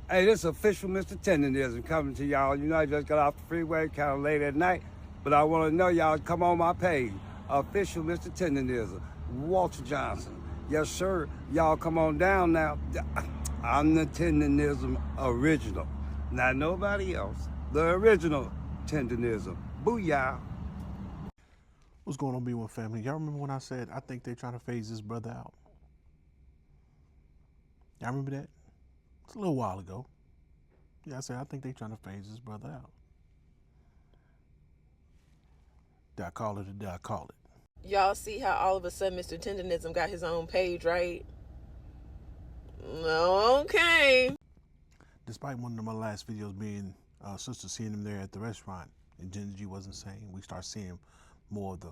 Hey, this official Mr. Tendonism coming to y'all. You know, I just got off the freeway kind of late at night, but I want to know y'all come on my page. Official Mr. Tendonism, Walter Johnson. Yes, sir. Y'all come on down now. I'm the Tendonism original. Not nobody else. The original Tendonism. Booyah. What's going on, B1 family? Y'all remember when I said I think they're trying to phase this brother out? Y'all remember that? It's a little while ago. Yeah, I said I think they're trying to phase this brother out. Did I call it or did I call it? Y'all see how all of a sudden Mr. Tendonism got his own page, right? Okay. Despite one of my last videos being sister seeing him there at the restaurant and Ginger G wasn't saying, we start seeing more of the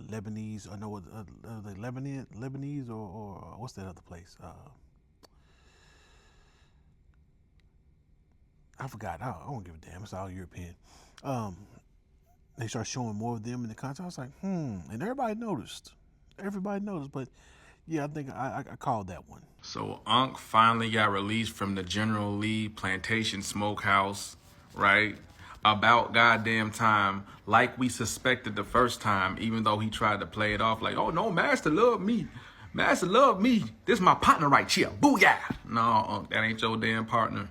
Lebanese, I know the Lebanese or what's that other place? I forgot. I don't give a damn. It's all European. They start showing more of them in the content. I was like, and everybody noticed. But yeah, I think I called that one. So Unc finally got released from the General Lee Plantation Smokehouse, right? About goddamn time, like we suspected the first time, even though he tried to play it off like, oh no, Master love me. Master love me. This is my partner right here. Booyah. No, Unc, that ain't your damn partner.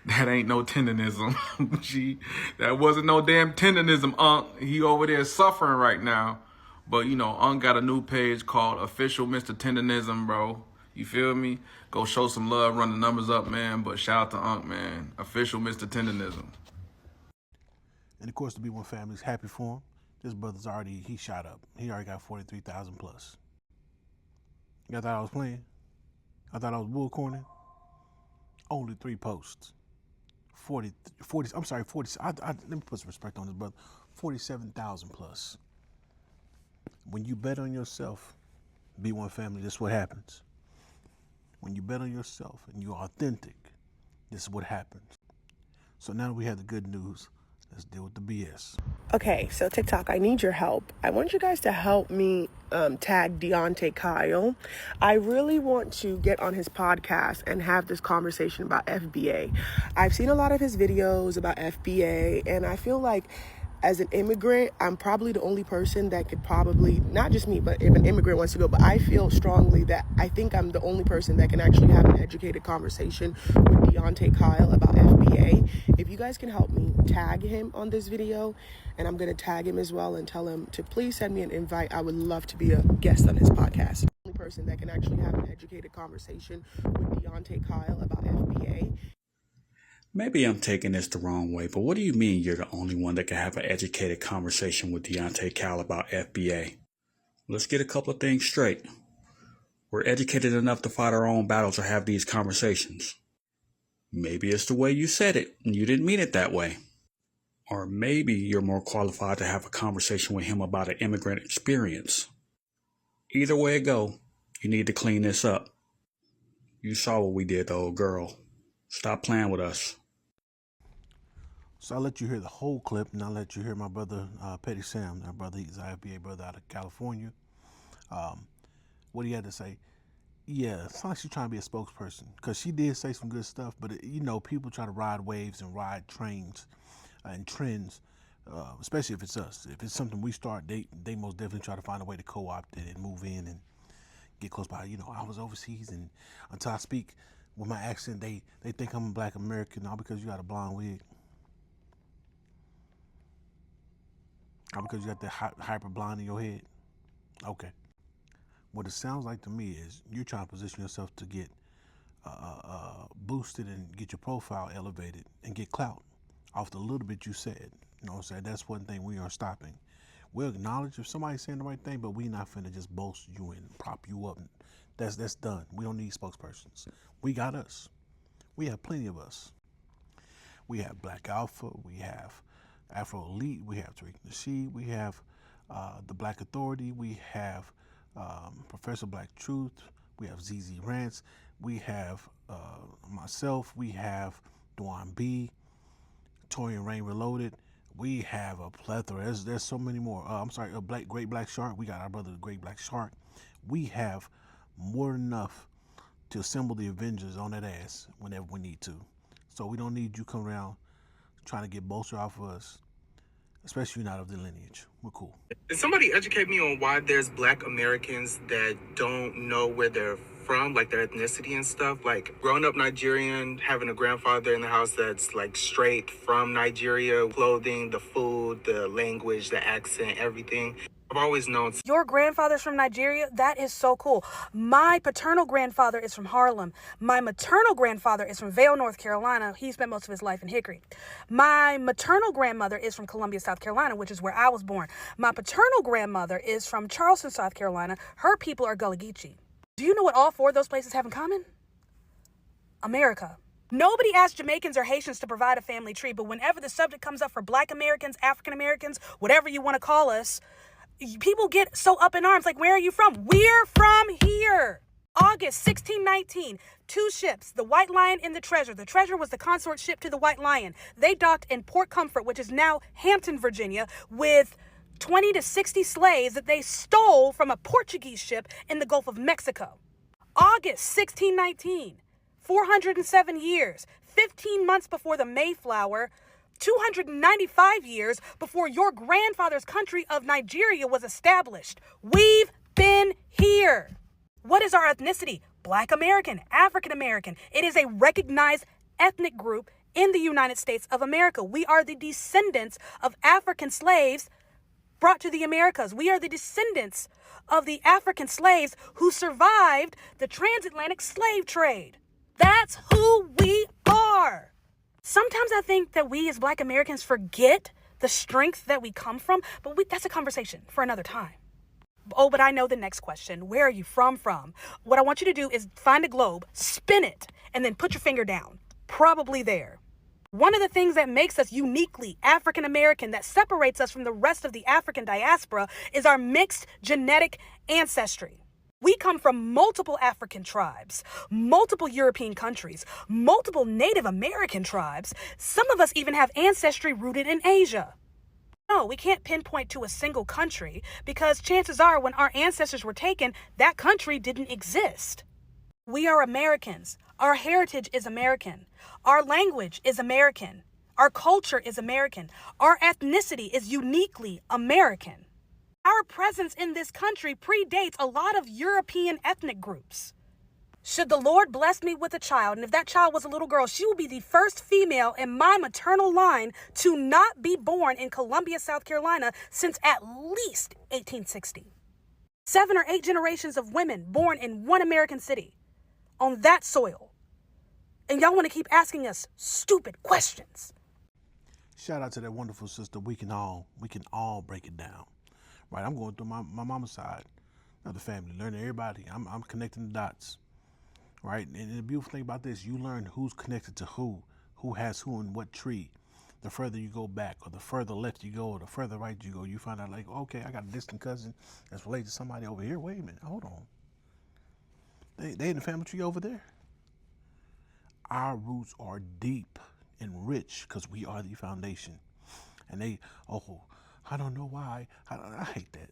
That ain't no tendonism. That wasn't no damn tendonism, Unc. He over there suffering right now. But, you know, Unc got a new page called Official Mr. Tendonism, bro. You feel me? Go show some love, run the numbers up, man. But shout out to Unc, man. Official Mr. Tendonism. And, of course, the B1 family's happy for him. This brother's he shot up. He already got 43,000 plus. You thought I was playing? I thought I was bullcorning? Only 3 posts. 40, I'm sorry, 40, let me put some respect on this brother. 47,000 plus. When you bet on yourself, B1 family, this is what happens. When you bet on yourself and you're authentic, this is what happens. So now we have the good news. Let's deal with the BS. Okay, so TikTok, I need your help. I want you guys to help me tag Deontay Kyle. I really want to get on his podcast and have this conversation about FBA. I've seen a lot of his videos about FBA, and I feel like as an immigrant, I'm probably the only person that could probably, not just me, but if an immigrant wants to go, but I feel strongly that I think I'm the only person that can actually have an educated conversation with Deontay Kyle about FBA. If you guys can help me tag him on this video, and I'm going to tag him as well and tell him to please send me an invite. I would love to be a guest on his podcast. The only person that can actually have an educated conversation with Deontay Kyle about FBA. Maybe I'm taking this the wrong way, but what do you mean you're the only one that can have an educated conversation with Deontay Kyle about FBA? Let's get a couple of things straight. We're educated enough to fight our own battles or have these conversations. Maybe it's the way you said it and you didn't mean it that way. Or maybe you're more qualified to have a conversation with him about an immigrant experience. Either way it go, you need to clean this up. You saw what we did to old girl. Stop playing with us. So I'll let you hear the whole clip, and I'll let you hear my brother, Petty Sam. Our brother, he's an FBA brother out of California. What he had to say. Yeah, it's like she's trying to be a spokesperson, because she did say some good stuff, but, people try to ride waves and ride trains and trends, especially if it's us. If it's something we start, they most definitely try to find a way to co-opt it and move in and get close by. I was overseas, and until I speak with my accent, they think I'm a black American, all because you got a blonde wig. All because you got that hyper blonde in your head. Okay. What it sounds like to me is you're trying to position yourself to get boosted and get your profile elevated and get clout off the little bit you said. You know what I'm saying? That's one thing we are stopping. We'll acknowledge if somebody's saying the right thing, but we not finna just boast you and prop you up. That's done. We don't need spokespersons. We got us. We have plenty of us. We have Black Alpha. We have Afro Elite. We have Tariq Nasheed. We have the Black Authority. We have Professor Black Truth. We have ZZ Rants. We have myself. We have Dwan B. Torian Rain Reloaded. We have a plethora. There's so many more. Great Black Shark. We got our brother, the Great Black Shark. We have more than enough to assemble the Avengers on that ass whenever we need to. So we don't need you coming around trying to get bolster off of us, especially not of the lineage. We're cool. Can somebody educate me on why there's Black Americans that don't know where they're from, like their ethnicity and stuff? Like growing up Nigerian, having a grandfather in the house that's like straight from Nigeria, clothing, the food, the language, the accent, everything. I've always known. Your grandfather's from Nigeria? That is so cool. My paternal grandfather is from Harlem. My maternal grandfather is from Vale, North Carolina. He spent most of his life in Hickory. My maternal grandmother is from Columbia, South Carolina, which is where I was born. My paternal grandmother is from Charleston, South Carolina. Her people are Gullah Geechee. Do you know what all four of those places have in common? America. Nobody asked Jamaicans or Haitians to provide a family tree, but whenever the subject comes up for Black Americans, African Americans, whatever you want to call us, people get so up in arms, like, where are you from? We're from here. August 1619, two ships, the White Lion and the Treasure. The Treasure was the consort ship to the White Lion. They docked in Port Comfort, which is now Hampton, Virginia, with 20 to 60 slaves that they stole from a Portuguese ship in the Gulf of Mexico. August 1619, 407 years, 15 months before the Mayflower, 295 years before your grandfather's country of Nigeria was established. We've been here. What is our ethnicity? Black American, African American. It is a recognized ethnic group in the United States of America. We are the descendants of African slaves brought to the Americas. We are the descendants of the African slaves who survived the transatlantic slave trade. That's who we are. Sometimes I think that we as Black Americans forget the strength that we come from, but that's a conversation for another time. Oh, but I know the next question. Where are you from? What I want you to do is find a globe, spin it, and then put your finger down. Probably there. One of the things that makes us uniquely African American, that separates us from the rest of the African diaspora, is our mixed genetic ancestry. We come from multiple African tribes, multiple European countries, multiple Native American tribes. Some of us even have ancestry rooted in Asia. No, we can't pinpoint to a single country because chances are when our ancestors were taken, that country didn't exist. We are Americans. Our heritage is American. Our language is American. Our culture is American. Our ethnicity is uniquely American. Our presence in this country predates a lot of European ethnic groups. Should the Lord bless me with a child, and if that child was a little girl, she will be the first female in my maternal line to not be born in Columbia, South Carolina since at least 1860. 7 or 8 generations of women born in one American city on that soil. And y'all want to keep asking us stupid questions. Shout out to that wonderful sister. We can all break it down. Right, I'm going through my mama's side of the family, learning everybody. I'm connecting the dots, right? And the beautiful thing about this, you learn who's connected to who has who in what tree. The further you go back, or the further left you go, or the further right you go, you find out like, okay, I got a distant cousin that's related to somebody over here. Wait a minute, hold on. They in the family tree over there. Our roots are deep and rich because we are the foundation. And I don't know why. I hate that.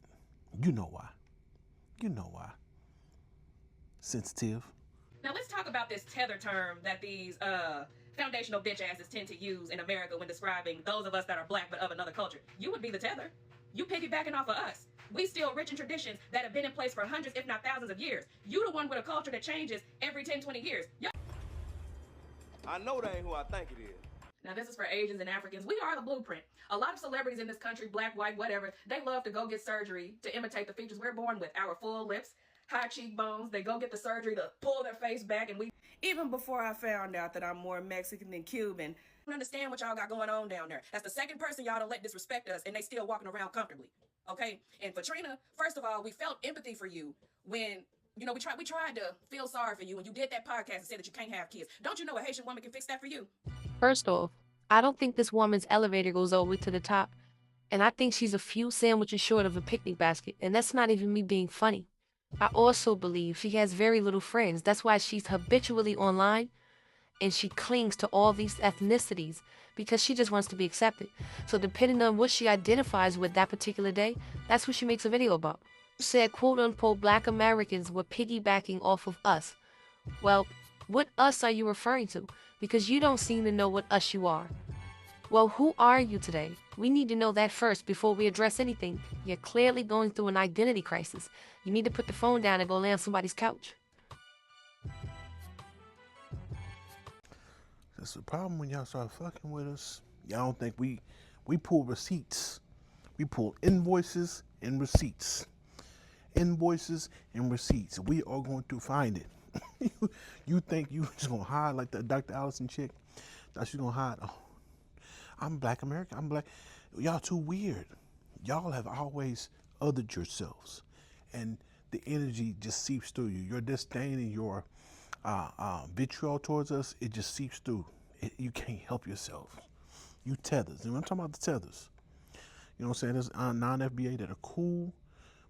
You know why. You know why. Sensitive. Now let's talk about this tether term that these foundational bitch asses tend to use in America when describing those of us that are Black but of another culture. You would be the tether. You piggybacking off of us. We still rich in traditions that have been in place for hundreds, if not thousands of years. You the one with a culture that changes every 10, 20 years. I know that ain't who I think it is. Now this is for Asians and Africans. We are the blueprint. A lot of celebrities in this country, Black, white, whatever, they love to go get surgery to imitate the features we're born with. Our full lips, high cheekbones. They go get the surgery to pull their face back, and we... Even before I found out that I'm more Mexican than Cuban. I don't understand what y'all got going on down there. That's the second person y'all don't let disrespect us, and they still walking around comfortably. Okay? And for Trina, first of all, we felt empathy for you when... You know, we tried to feel sorry for you when you did that podcast and said that you can't have kids. Don't you know a Haitian woman can fix that for you? First off, I don't think this woman's elevator goes all the way to the top. And I think she's a few sandwiches short of a picnic basket. And that's not even me being funny. I also believe she has very little friends. That's why she's habitually online. And she clings to all these ethnicities because she just wants to be accepted. So depending on what she identifies with that particular day, that's what she makes a video about. Said quote-unquote Black Americans were piggybacking off of us. Well, what us are you referring to? Because you don't seem to know what us you are. Well, who are you today? We need to know that first before we address anything. You're clearly going through an identity crisis. You need to put the phone down and go lay on somebody's couch. That's the problem when y'all start fucking with us. Y'all don't think we pull receipts. We pull invoices and receipts. Invoices and receipts. We are going to find it. You think you just gonna hide like that Dr. Allison chick? That she's gonna hide? Oh, I'm Black American. I'm Black. Y'all too weird. Y'all have always othered yourselves, and the energy just seeps through you. Your disdain and your vitriol towards us, it just seeps through. You can't help yourself. You tethers. And I'm talking about the tethers. You know what I'm saying? There's non-FBA that are cool,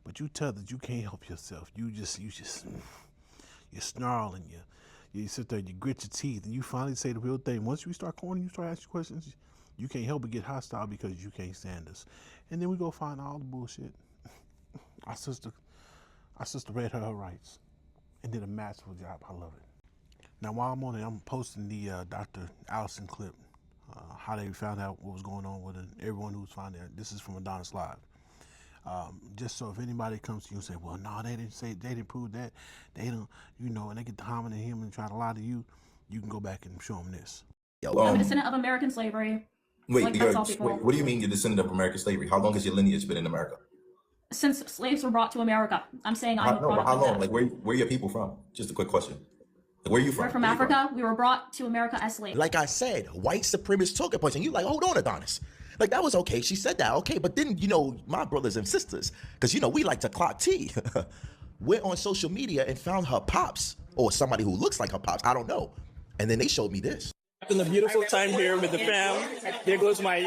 but you tethered. You can't help yourself. You snarl and you sit there and you grit your teeth and you finally say the real thing. Once you start cornering, you start asking questions, you can't help but get hostile because you can't stand us. And then we go find all the bullshit. Our sister read her rights and did a masterful job. I love it. Now while I'm on it, I'm posting the Dr. Allison clip, how they found out what was going on with it. Everyone who's finding it. This is from Adonis Live. Just so if anybody comes to you and say, well, no, they didn't prove that, they don't, and they get the hominin him and try to lie to you, you can go back and show them this. I'm a descendant of American slavery. Wait, what do you mean you're descendant of American slavery? How long has your lineage been in America? Since slaves were brought to America. I'm saying I'm a product how of long? that. Like, where are your people from? Just a quick question. Like, where are you from? We're from Africa. We were brought to America as slaves. Like I said, white supremacist talking points, and you like, hold on, Adonis. Like, that was okay. She said that, okay. But then, my brothers and sisters, because, we like to clock tea, went on social media and found her pops, or somebody who looks like her pops. I don't know. And then they showed me this. It's been a beautiful time here with the fam. There goes my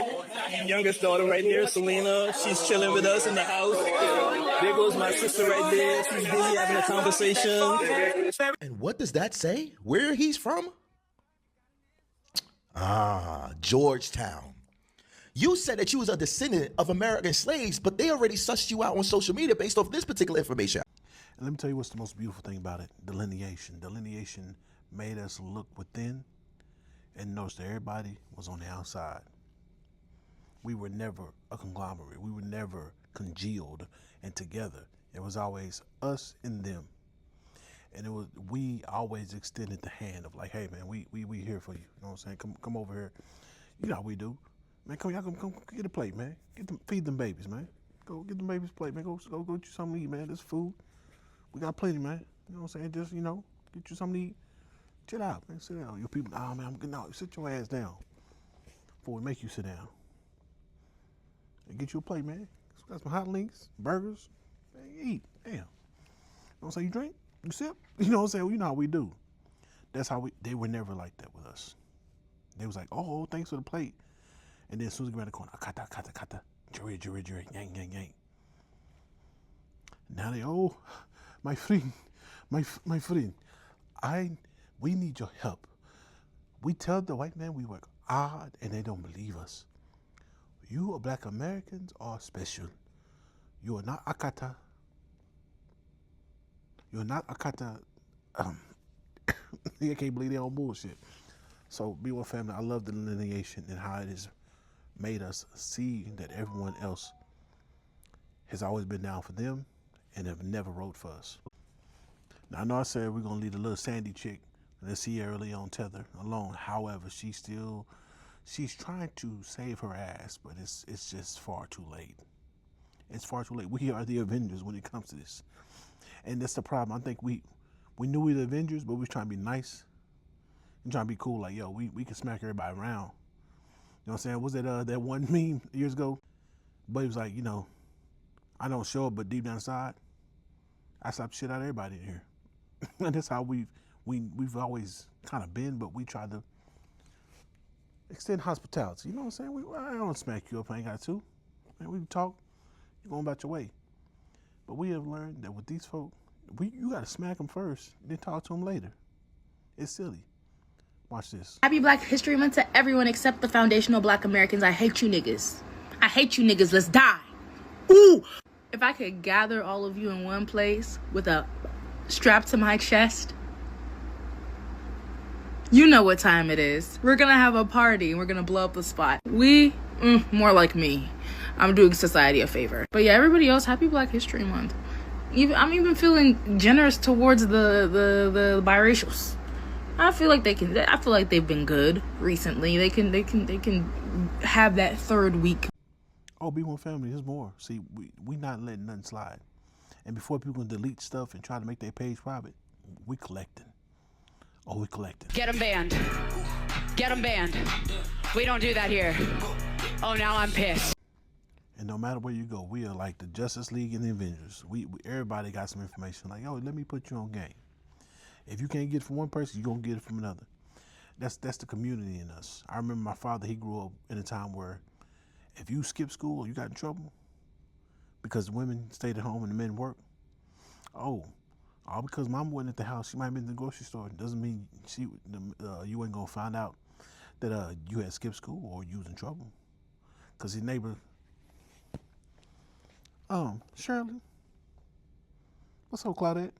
youngest daughter right there, Selena. She's chilling with us in the house. There goes my sister right there. She's busy having a conversation. And what does that say? Where he's from? Georgetown. You said that you was a descendant of American slaves, but they already sussed you out on social media based off this particular information. And let me tell you what's the most beautiful thing about it. Delineation. Delineation made us look within and notice that everybody was on the outside. We were never a conglomerate. We were never congealed and together. It was always us and them. And we always extended the hand of like, hey man, we here for you. You know what I'm saying? Come over here. You know how we do. Man, come get a plate, man. Feed them babies, man. Go get them babies a plate, man. Go get you something to eat, man. This food. We got plenty, man. You know what I'm saying? Just, get you something to eat. Chill out, man. Sit down. Your people, man, I'm good. No, sit your ass down before we make you sit down. And get you a plate, man. Got some hot links, burgers. Man, eat. Damn. You know what I'm saying? You drink, you sip. You know what I'm saying? Well, you know how we do. That's how they were never like that with us. They was like, oh, thanks for the plate. And then as soon as we get around the corner, kata, jury, yang, yang. Now they, oh, my friend, we need your help. We tell the white man we work hard and they don't believe us. You Black Americans are special. You are not Akata. You're not Akata. I can't believe they all bullshit. So, B1 family, I love the delineation and how it has made us see that everyone else has always been down for them and have never wrote for us. Now, I know I said we're going to leave the little Sandy chick, the Sierra Leone tether, alone. However, she's trying to save her ass, but it's just far too late. It's far too late. We are the Avengers when it comes to this. And that's the problem. I think we knew we were the Avengers, but we was trying to be nice and trying to be cool. Like, yo, we can smack everybody around. You know what I'm saying? Was that one meme years ago? But he was like, I don't show up, but deep down inside, I slap shit out of everybody in here. And that's how we've always kind of been, but we try to extend hospitality. You know what I'm saying? I don't smack you up, I ain't got to. Man, we talk, you're going about your way. But we have learned that with these folk, you got to smack them first, then talk to them later. It's silly. Watch this. Happy Black History Month to everyone except the foundational Black Americans. I hate you niggas. I hate you niggas. Let's die. Ooh! If I could gather all of you in one place with a strap to my chest You know what time it is. We're gonna have a party and we're gonna blow up the spot. More like me. I'm doing society a favor. But yeah, everybody else, happy Black History Month. I'm even feeling generous towards the biracials. I feel like they've been good recently. They can have that third week. Oh, be one family. There's more. See, we not letting nothing slide. And before people can delete stuff and try to make their page private, we collecting. Oh, we collecting. Get them banned. Get them banned. We don't do that here. Oh, now I'm pissed. And no matter where you go, we are like the Justice League and the Avengers. We everybody got some information. Like, yo, let me put you on game. If you can't get it from one person, you're gonna get it from another. That's the community in us. I remember my father, he grew up in a time where if you skip school, you got in trouble because the women stayed at home and the men worked. Oh, all because mama wasn't at the house. She might have been in the grocery store. It doesn't mean you ain't gonna find out that you had skipped school or you was in trouble. Cause his neighbor, Shirley, what's up, Claudette?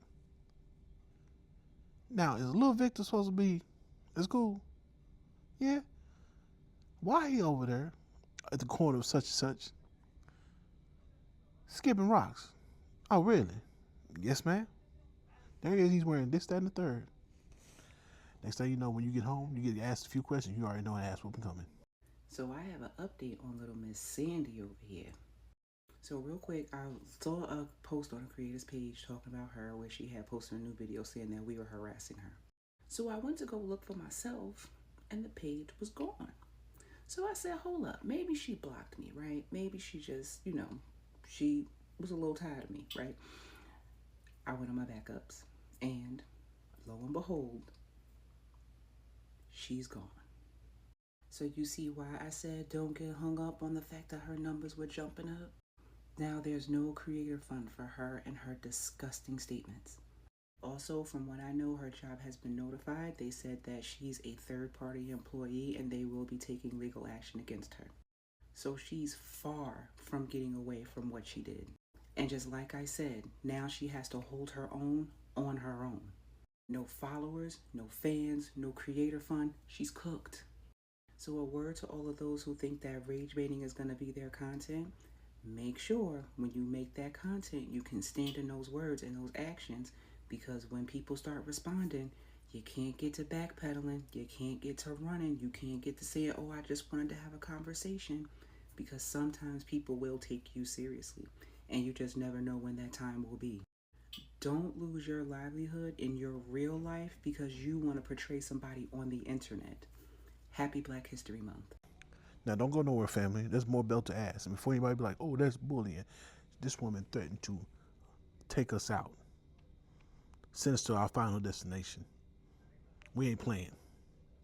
Now, is little Victor supposed to be at school? Yeah. Why he over there at the corner of such and such skipping rocks? Oh, really? Yes, ma'am. There he is. He's wearing this, that, and the third. Next thing you know, when you get home, you get asked a few questions. You already know an ass whooping coming. So I have an update on little Miss Sandy over here. So real quick, I saw a post on the creators page talking about her where she had posted a new video saying that we were harassing her. So I went to go look for myself and the page was gone. So I said, hold up, maybe she blocked me, right? Maybe she just, she was a little tired of me, right? I went on my backups and lo and behold, she's gone. So you see why I said don't get hung up on the fact that her numbers were jumping up? Now there's no creator fund for her and her disgusting statements. Also, from what I know, her job has been notified. They said that she's a third-party employee and they will be taking legal action against her. So she's far from getting away from what she did. And just like I said, now she has to hold her own on her own. No followers, no fans, no creator fund. She's cooked. So a word to all of those who think that rage baiting is going to be their content. Make sure when you make that content, you can stand in those words and those actions, because when people start responding, you can't get to backpedaling, you can't get to running, you can't get to saying, oh, I just wanted to have a conversation, because sometimes people will take you seriously, and you just never know when that time will be. Don't lose your livelihood in your real life because you want to portray somebody on the internet. Happy Black History Month. Now, don't go nowhere, family. There's more belt to ass. And before anybody be like, oh, that's bullying, this woman threatened to take us out. Send us to our final destination. We ain't playing.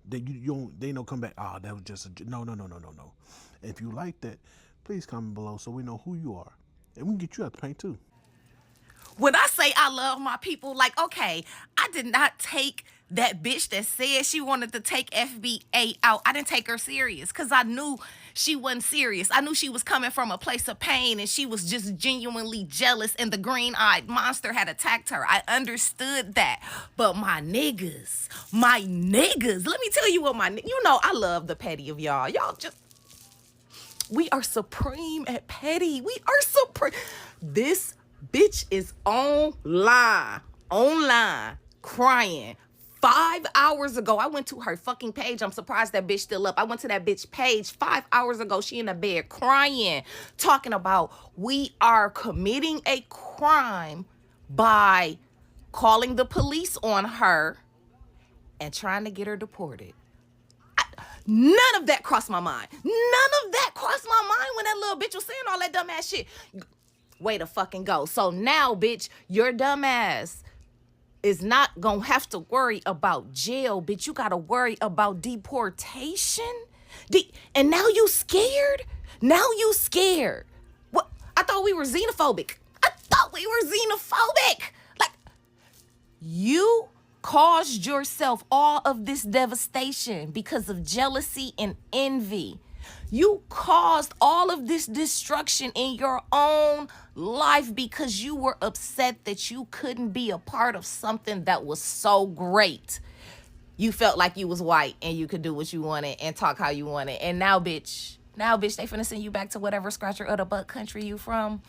They don't come back. Ah, that was just a... No. If you like that, please comment below so we know who you are. And we can get you out the paint, too. When I say I love my people, like, okay, I did not take that bitch that said she wanted to take FBA out. I didn't take her serious because I knew she wasn't serious. I knew she was coming from a place of pain and she was just genuinely jealous and the green-eyed monster had attacked her. I understood that. But my niggas, let me tell you what I love the petty of y'all. Y'all just... We are supreme at petty. We are supreme. This bitch is online, crying. 5 hours ago, I went to her fucking page. I'm surprised that bitch still up. I went to that bitch page 5 hours ago. She in the bed crying, talking about we are committing a crime by calling the police on her and trying to get her deported. None of that crossed my mind. None of that crossed my mind when that little bitch was saying all that dumb ass shit. Way to fucking go. So now, bitch, your dumb ass is not gonna have to worry about jail, bitch. You gotta worry about deportation. And now you scared? What? I thought we were xenophobic. Like, you caused yourself all of this devastation because of jealousy and envy. You caused all of this destruction in your own life because you were upset that you couldn't be a part of something that was so great. you felt like you was white and you could do what you wanted and talk how you wanted. And now, bitch, they finna send you back to whatever scratcher of the butt country you from.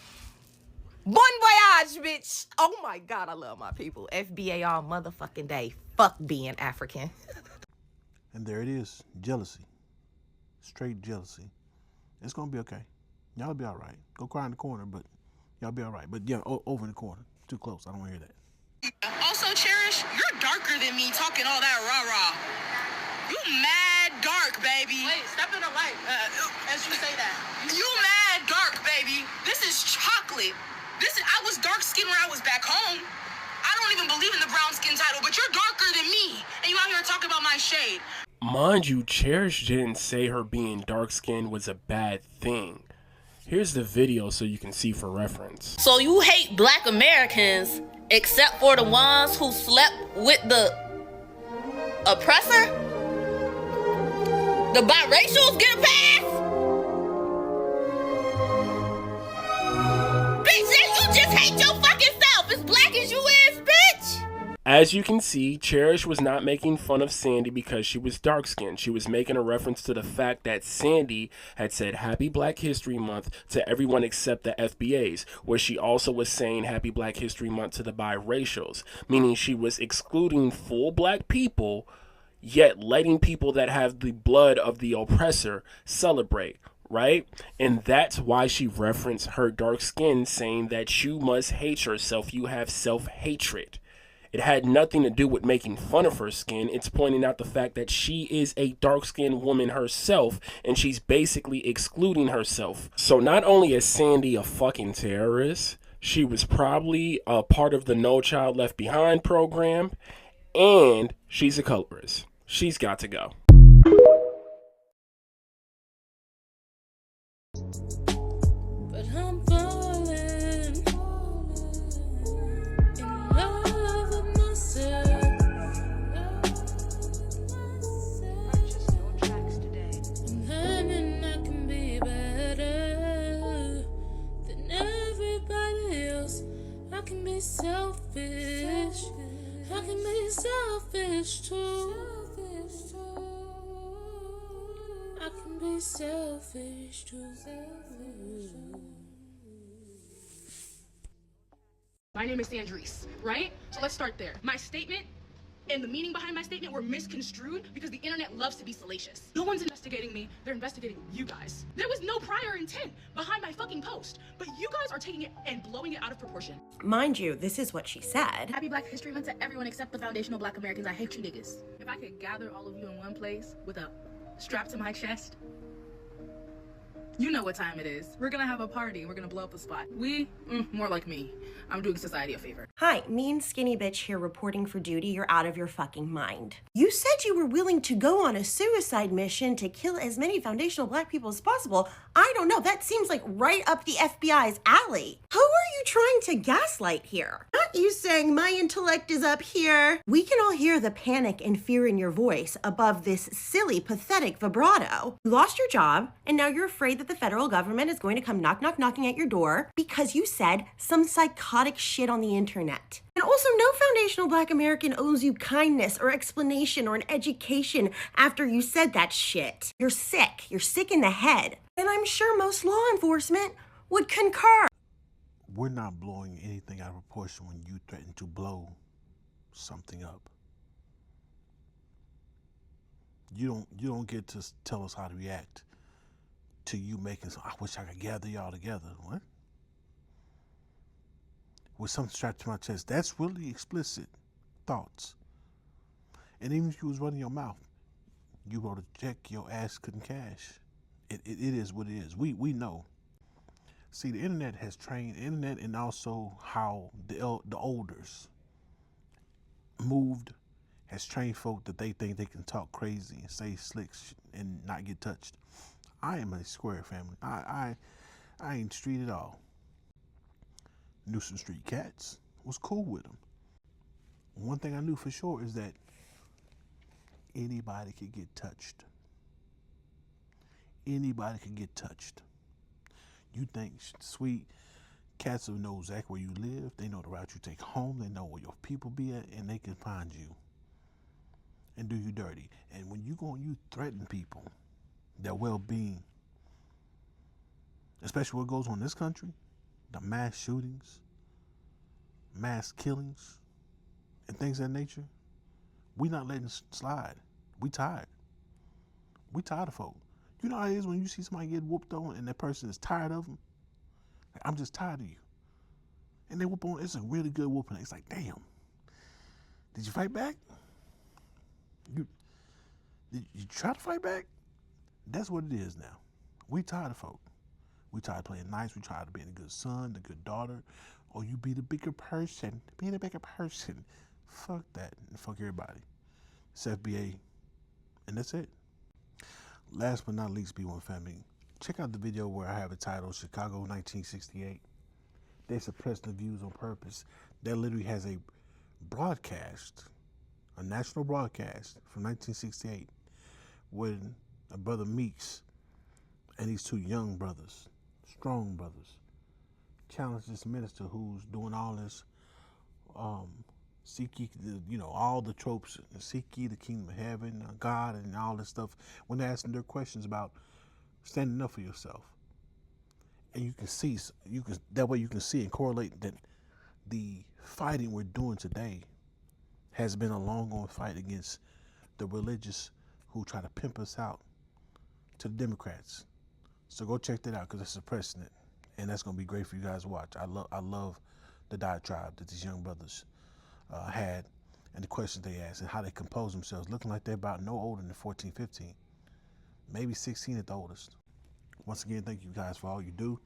Bon voyage, bitch. Oh my God, I love my people. FBA all motherfucking day. Fuck being African. And there it is, jealousy. Straight jealousy. It's gonna be okay. Y'all be all right. Go cry in the corner, but y'all be all right. But yeah, over in the corner. Too close. I don't want to hear that. Also, Cherish, you're darker than me talking all that rah-rah. You mad dark, baby. Wait, step in the light as you say that. You mad dark, baby. This is chocolate. I was dark skinned when I was back home. I don't even believe in the brown skin title, but you're darker than me. And you out here talking about my shade. Mind you, Cherish didn't say her being dark-skinned was a bad thing. Here's the video so you can see for reference. So you hate black Americans except for the ones who slept with the oppressor? The biracials get a pass? Bitch, then you just hate your fucking self as black as you is, bitch! As you can see, Cherish was not making fun of Sandy because she was dark-skinned. She was making a reference to the fact that Sandy had said Happy Black History Month to everyone except the FBAs, where she also was saying Happy Black History Month to the biracials, meaning she was excluding full black people, yet letting people that have the blood of the oppressor celebrate, right? And that's why she referenced her dark skin, saying that you must hate yourself. You have self-hatred. It had nothing to do with making fun of her skin. It's pointing out the fact that she is a dark-skinned woman herself, and she's basically excluding herself. So not only is Sandy a fucking terrorist, she was probably a part of the No Child Left Behind program, and she's a colorist. She's got to go. But I'm falling in love with myself. I'm learning I can be better than everybody else. I can be selfish. I can be selfish too. I can be selfish too. My name is Sandrese, right? So let's start there. My statement and the meaning behind my statement were misconstrued because the internet loves to be salacious. No one's investigating me, they're investigating you guys. There was no prior intent behind my fucking post, but you guys are taking it and blowing it out of proportion. Mind you, this is what she said. Happy Black History Month to everyone except the foundational black Americans. I hate you niggas. If I could gather all of you in one place with a strap to my chest, you know what time it is. We're gonna have a party. We're gonna blow up the spot. More like me. I'm doing society a favor. Hi, mean skinny bitch here reporting for duty. You're out of your fucking mind. You said you were willing to go on a suicide mission to kill as many foundational black people as possible. I don't know, that seems like right up the FBI's alley. Who are you trying to gaslight here? Not you saying my intellect is up here. We can all hear the panic and fear in your voice above this silly, pathetic vibrato. You lost your job, and now you're afraid that the federal government is going to come knocking at your door because you said some psychotic shit on the internet. And also, no foundational black American owes you kindness or explanation or an education after you said that shit. You're sick. You're sick in the head. And I'm sure most law enforcement would concur. We're not blowing anything out of proportion when you threaten to blow something up. You don't get to tell us how to react to you making some, I wish I could gather y'all together. What? With something strapped to my chest. That's really explicit thoughts. And even if you was running your mouth, you wrote a check your ass couldn't cash. It is what it is. We know. See, the internet has trained, internet and also how the olders moved has trained folk that they think they can talk crazy and say slick and not get touched. I am a square family. I ain't street at all. Knew some street cats. Was cool with them. One thing I knew for sure is that anybody could get touched. Anybody can get touched. You think sweet cats will know exactly where you live. They know the route you take home. They know where your people be at, and they can find you. and do you dirty. And when you go and you threaten people, their well-being, especially what goes on in this country, the mass shootings, mass killings, and things of that nature, we not letting slide. We tired. We tired of folk. You know how it is when you see somebody get whooped on and that person is tired of them? Like, I'm just tired of you. And they whoop on, it's a really good whooping. It's like, damn, did you fight back? Did you try to fight back? That's what it is now. We tired of folk. We tired of playing nice. We tired of being a good son, a good daughter. Or you be the bigger person. Be the bigger person. Fuck that. And fuck everybody. It's FBA. And that's it. Last but not least, B1 family, check out the video where I have it titled Chicago 1968. They suppressed the views on purpose. That literally has a broadcast, a national broadcast from 1968, when a brother Meeks and these two young brothers, strong brothers, challenged this minister who's doing all this, seek ye, all the tropes, seek ye the kingdom of heaven, God, and all this stuff, when they're asking their questions about standing up for yourself. And you can see, that way you can see and correlate that the fighting we're doing today has been a long-going fight against the religious who try to pimp us out to the Democrats. So go check that out because they're suppressing it, and that's gonna be great for you guys to watch. I love the diatribe that these young brothers had, and the questions they asked, and how they compose themselves, looking like they're about no older than 14, 15, maybe 16 at the oldest. Once again, thank you guys for all you do.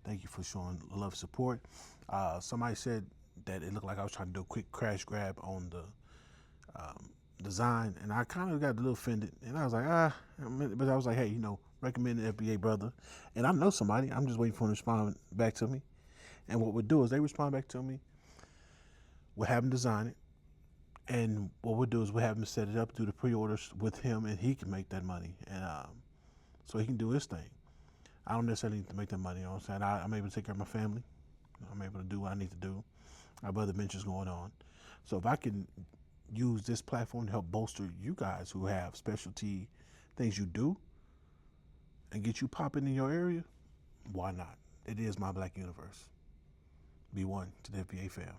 Thank you for showing love and support. Somebody said that it looked like I was trying to do a quick crash grab on the design, and I kind of got a little offended, and I was like, but I was like, hey, recommend the FBA brother, and I know somebody. I'm just waiting for them to respond back to me, and what we'll do is they respond back to me. We'll have them design it, and what we'll do is we'll have him set it up, do the pre-orders with him, and he can make that money, and so he can do his thing. I don't necessarily need to make that money, you know what I'm saying? I'm able to take care of my family. I'm able to do what I need to do. I have other ventures going on. So if I can use this platform to help bolster you guys who have specialty things you do and get you popping in your area, why not? It is My Black Universe. Be one to the FBA fam.